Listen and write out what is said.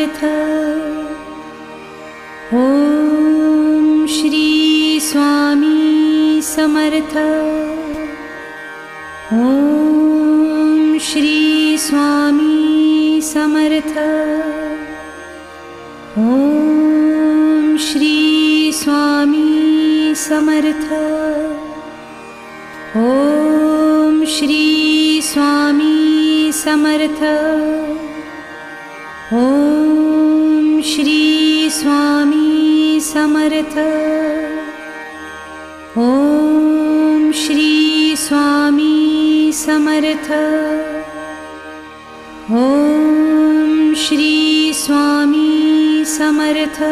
Samarth. Om Shri Swami Samarth. Om Shri Swami Samarth. Om Shri Swami Samarth. Om Shri Swami Samarth. Om Shri Swami Samarth. Om Shri Swami Samarth. Om Shri Swami Samarth.